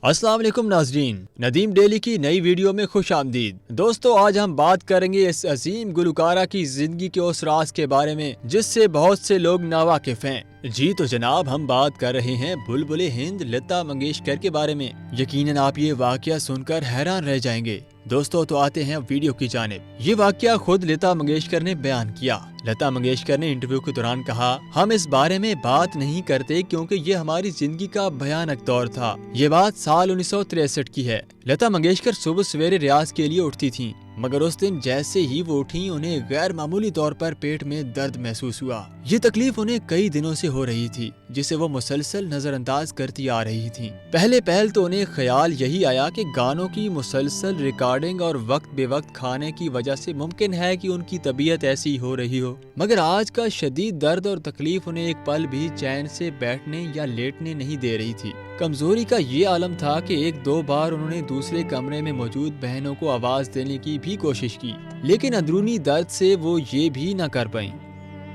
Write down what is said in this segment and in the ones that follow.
अस्सलाम वालेकुम नाजरीन, नदीम डेली की नई वीडियो में खुश आमदीद। दोस्तों, आज हम बात करेंगे इस अजीम गुलकारा की जिंदगी के उस राज के बारे में जिससे बहुत से लोग नावाकिफ हैं। जी तो जनाब, हम बात कर रहे हैं बुलबुले हिंद लता मंगेशकर के बारे में। यकीनन आप ये वाकया सुनकर हैरान रह जाएंगे। दोस्तों, तो आते हैं वीडियो की जानिब। ये वाकया खुद लता मंगेशकर ने बयान किया। लता मंगेशकर ने इंटरव्यू के दौरान कहा, हम इस बारे में बात नहीं करते क्योंकि ये हमारी जिंदगी का भयानक दौर था। ये बात साल 1963 की है। लता मंगेशकर सुबह सवेरे रियाज के लिए उठती थीं, मगर उस दिन जैसे ही वो उठी उन्हें गैर मामूली तौर पर पेट में दर्द महसूस हुआ। ये तकलीफ उन्हें कई दिनों से हो रही थी, जिसे वो मुसलसल नजरअंदाज करती आ रही थीं। पहले तो उन्हें ख्याल यही आया कि गानों की मुसलसल रिकॉर्डिंग और वक्त बेवक्त खाने की वजह से मुमकिन है कि उनकी तबीयत ऐसी हो रही हो। मगर आज का शदीद दर्द और तकलीफ उन्हें एक पल भी चैन से बैठने या लेटने नहीं दे रही थी। कमजोरी का ये आलम था कि एक दो बार उन्होंने दूसरे कमरे में मौजूद बहनों को आवाज देने की भी कोशिश की, लेकिन अंदरूनी दर्द से वो ये भी न कर पाईं।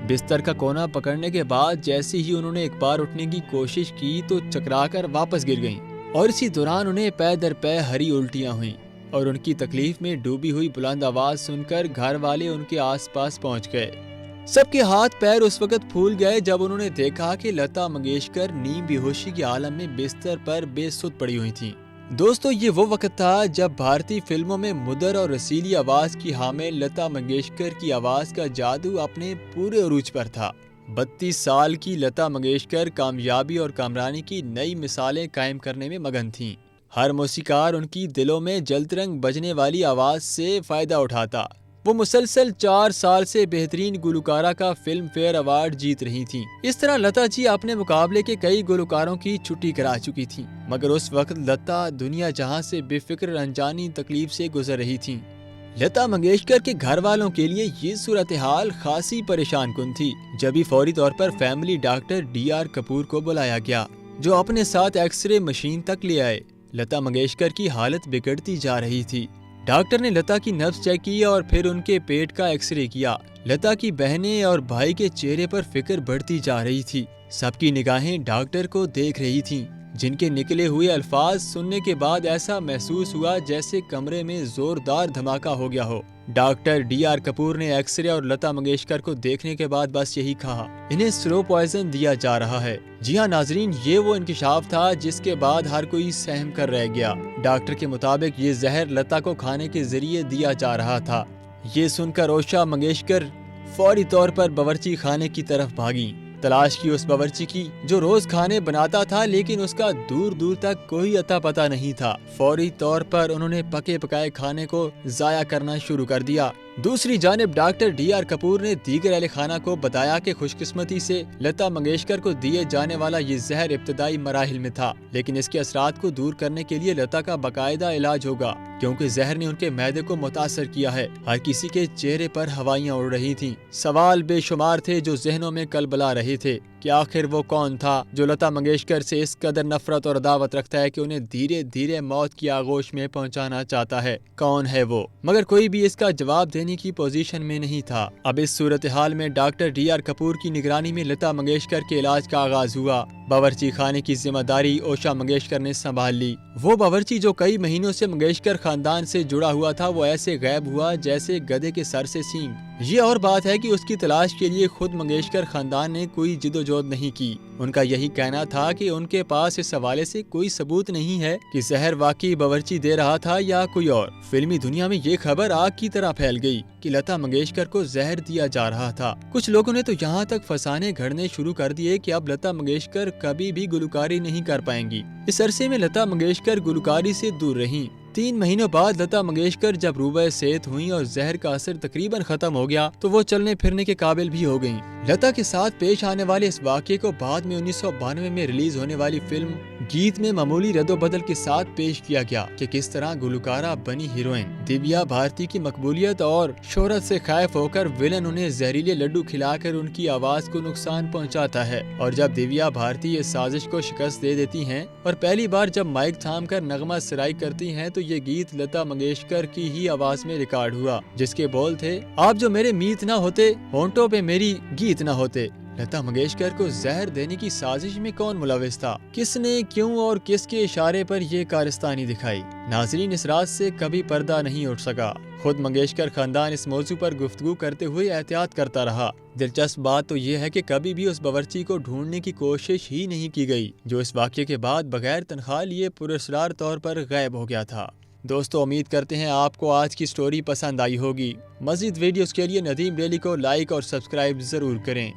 बिस्तर का कोना पकड़ने के बाद जैसे ही उन्होंने एक बार उठने की कोशिश की तो चकराकर वापस गिर गईं, और इसी दौरान उन्हें पै दर पै हरी उल्टियां हुईं और उनकी तकलीफ में डूबी हुई बुलंद आवाज सुनकर घर वाले उनके आसपास पहुंच गए। सबके हाथ पैर उस वक्त फूल गए जब उन्होंने देखा कि लता मंगेशकर नींद बेहोशी के आलम में बिस्तर पर बेसुध पड़ी हुई थीं। दोस्तों, ये वो वक्त था जब भारतीय फिल्मों में मुदर और रसीली आवाज की हामिल लता मंगेशकर की आवाज का जादू अपने पूरे उरूज पर था। 32 साल की लता मंगेशकर कामयाबी और कामरानी की नई मिसालें कायम करने में मगन थीं। हर मौसीकार उनकी दिलों में जलतरंग बजने वाली आवाज से फायदा उठाता। वो मुसलसल 4 साल से बेहतरीन गुलकारा का फिल्म फेयर अवार्ड जीत रही थीं। इस तरह लता जी अपने मुकाबले के कई गुलकारों की छुट्टी करा चुकी थीं, मगर उस वक्त लता दुनिया जहां से बेफिक्र अनजानी तकलीफ से गुजर रही थीं। लता मंगेशकर के घर वालों के लिए ये सूरत हाल खासी परेशान कुन थी। जब ही फौरी तौर पर फैमिली डॉक्टर DR कपूर को बुलाया गया, जो अपने साथ एक्सरे मशीन तक ले आए। लता मंगेशकर की हालत बिगड़ती जा रही थी। डॉक्टर ने लता की नब्ज चेक की और फिर उनके पेट का एक्सरे किया। लता की बहनें और भाई के चेहरे पर फिक्र बढ़ती जा रही थी। सबकी निगाहें डॉक्टर को देख रही थीं, जिनके निकले हुए अल्फाज सुनने के बाद ऐसा महसूस हुआ जैसे कमरे में जोरदार धमाका हो गया हो। डॉक्टर DR कपूर ने एक्सरे और लता मंगेशकर को देखने के बाद बस यही कहा, इन्हें स्लो पॉइजन दिया जा रहा है। जी हाँ नाजरीन, ये वो इंकिशाफ था जिसके बाद हर कोई सहम कर रह गया। डॉक्टर के मुताबिक ये जहर लता को खाने के जरिए दिया जा रहा था। ये सुनकर ओशा मंगेशकर फौरी तौर पर बावर्ची खाने की तरफ भागी। तलाश की उस बावर्ची की जो रोज खाने बनाता था, लेकिन उसका दूर दूर तक कोई अता पता नहीं था। फौरी तौर पर उन्होंने पके पकाए खाने को जाया करना शुरू कर दिया। दूसरी जानिब डॉक्टर DR कपूर ने दीगर अहले खाना को बताया कि खुशकिस्मती से लता मंगेशकर को दिए जाने वाला ये जहर इब्तदाई मराहिल में था, लेकिन इसके असरात को दूर करने के लिए लता का बाकायदा इलाज होगा, क्योंकि जहर ने उनके मैदे को मुतासर किया है। हर किसी के चेहरे पर हवाइयां उड़ रही थीं। सवाल बेशुमार थे जो जहनों में कलबला रहे थे कि आखिर वो कौन था जो लता मंगेशकर से इस कदर नफरत और अदावत रखता है कि उन्हें धीरे धीरे मौत की आगोश में पहुंचाना चाहता है। कौन है वो? मगर कोई भी इसका जवाब देने की पोजीशन में नहीं था। अब इस सूरत हाल में डॉक्टर DR कपूर की निगरानी में लता मंगेशकर के इलाज का आगाज हुआ। बावर्ची खाने की जिम्मेदारी ओशा मंगेशकर ने संभाल ली। वो बावर्ची जो कई महीनों से मंगेशकर खानदान से जुड़ा हुआ था, वो ऐसे गायब हुआ जैसे गधे के सर से सींग। ये और बात है कि उसकी तलाश के लिए खुद मंगेशकर खानदान ने कोई जिदोजहद नहीं की। उनका यही कहना था कि उनके पास इस हवाले से कोई सबूत नहीं है कि जहर वाकई बावर्ची दे रहा था या कोई और। फिल्मी दुनिया में ये खबर आग की तरह फैल गई कि लता मंगेशकर को जहर दिया जा रहा था। कुछ लोगों ने तो यहाँ तक फसाने घड़ने शुरू कर दिए कि अब लता मंगेशकर कभी भी गुलकारी नहीं कर पाएंगी। इस अरसे में लता मंगेशकर गुलकारी से दूर रहीं। 3 महीनों बाद लता मंगेशकर जब रूबे सेहत हुई और जहर का असर तकरीबन खत्म हो गया, तो वो चलने फिरने के काबिल भी हो गईं। लता के साथ पेश आने वाले इस वाक़ये को बाद में 1992 में रिलीज होने वाली फिल्म गीत में मामूली रद्दोबदल के साथ पेश किया गया कि किस तरह गुलकारा बनी हीरोइन। दिव्या भारती की मकबूलियत और शोहरत से खैफ होकर विलन उन्हें जहरीले लड्डू खिलाकर उनकी आवाज को नुकसान पहुंचाता है, और जब दिव्या भारती इस साजिश को शिकस्त दे देती हैं और पहली बार जब माइक थाम कर नगमा सराई करती हैं, तो ये गीत लता मंगेशकर की ही आवाज में रिकॉर्ड हुआ, जिसके बोल थे, आप जो मेरे मीत ना होते, होंठों पे मेरी गीत ना होते। لتا منگیشکر کو زہر دینے کی سازش میں کون ملوث تھا؟ کس نے، کیوں اور کس کے اشارے پر یہ کارستانی دکھائی؟ ناظرین، اس راز سے کبھی پردہ نہیں اٹھ سکا۔ خود منگیشکر خاندان اس موضوع پر گفتگو کرتے ہوئے احتیاط کرتا رہا۔ دلچسپ بات تو یہ ہے کہ کبھی بھی اس باورچی کو ڈھونڈنے کی کوشش ہی نہیں کی گئی، جو اس واقعے کے بعد بغیر تنخواہ لیے پراسرار طور پر غائب ہو گیا تھا۔ دوستو، امید کرتے ہیں آپ کو آج کی سٹوری پسند آئی ہوگی۔ مزید ویڈیوز کے لیے ندیم ڈیلی کو لائک اور سبسکرائب ضرور کریں۔